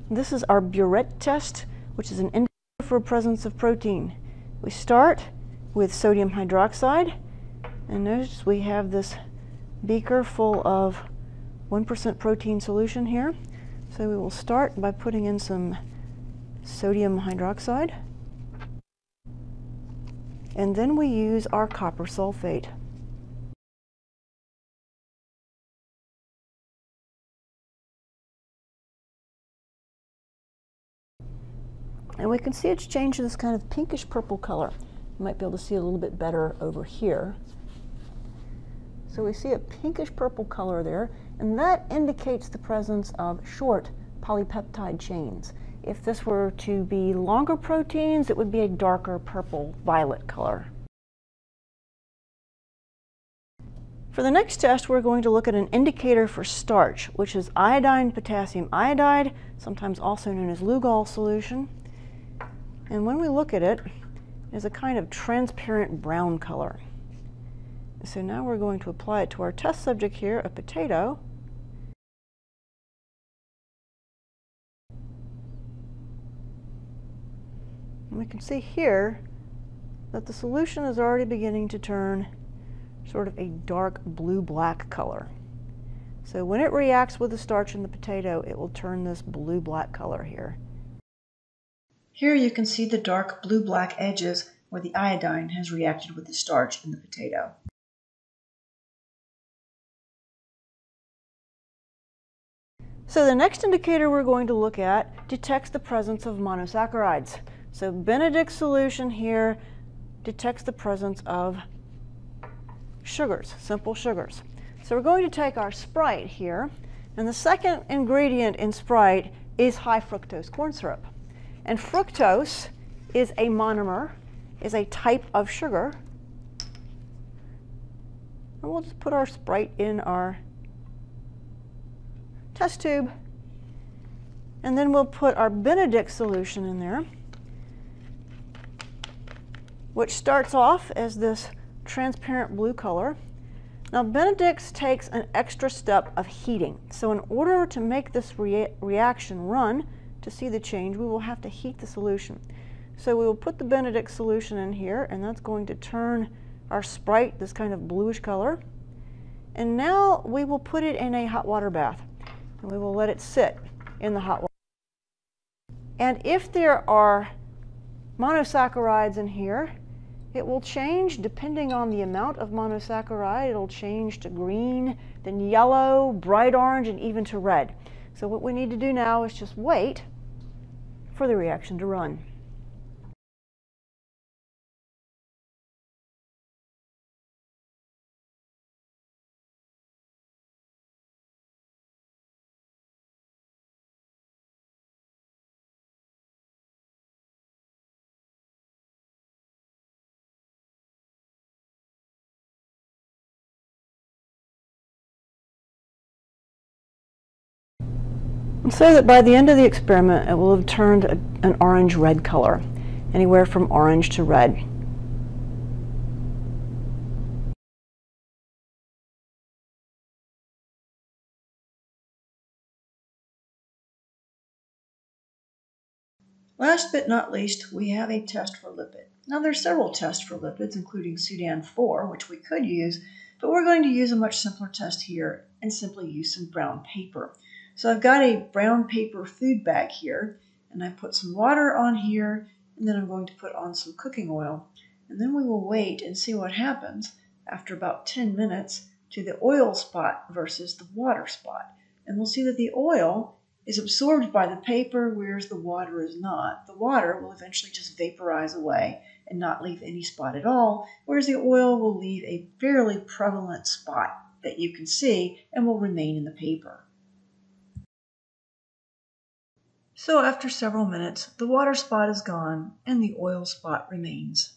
This is our Burette test, which is an indicator for presence of protein. We start with sodium hydroxide, and notice we have this beaker full of 1% protein solution here. So we will start by putting in some sodium hydroxide, and then we use our copper sulfate. And we can see it's changed to this kind of pinkish purple color. You might be able to see a little bit better over here. So we see a pinkish purple color there, and that indicates the presence of short polypeptide chains. If this were to be longer proteins, it would be a darker purple violet color. For the next test, we're going to look at an indicator for starch, which is iodine potassium iodide, sometimes also known as Lugol solution. And when we look at it, it's a kind of transparent brown color. So now we're going to apply it to our test subject here, a potato. And we can see here that the solution is already beginning to turn sort of a dark blue-black color. So when it reacts with the starch in the potato, it will turn this blue-black color here. Here you can see the dark blue-black edges where the iodine has reacted with the starch in the potato. So the next indicator we're going to look at detects the presence of monosaccharides. So Benedict's solution here detects the presence of sugars, simple sugars. So we're going to take our Sprite here, and the second ingredient in Sprite is high fructose corn syrup. And fructose is a monomer, is a type of sugar. And we'll just put our Sprite in our test tube, and then we'll put our Benedict solution in there, which starts off as this transparent blue color. Now Benedict's takes an extra step of heating. So in order to make this reaction run, to see the change, we will have to heat the solution. So we will put the Benedict solution in here, and that's going to turn our Sprite this kind of bluish color. And now we will put it in a hot water bath, and we will let it sit in the hot water. And if there are monosaccharides in here, it will change depending on the amount of monosaccharide. It'll change to green, then yellow, bright orange, and even to red. So what we need to do now is just wait for the reaction to run. And so that by the end of the experiment, it will have turned an orange-red color, anywhere from orange to red. Last but not least, we have a test for lipid. Now there's several tests for lipids, including Sudan-4, which we could use, but we're going to use a much simpler test here and simply use some brown paper. So I've got a brown paper food bag here, and I put some water on here, and then I'm going to put on some cooking oil. And then we will wait and see what happens after about 10 minutes to the oil spot versus the water spot. And we'll see that the oil is absorbed by the paper, whereas the water is not. The water will eventually just vaporize away and not leave any spot at all, whereas the oil will leave a fairly prevalent spot that you can see and will remain in the paper. So after several minutes, the water spot is gone and the oil spot remains.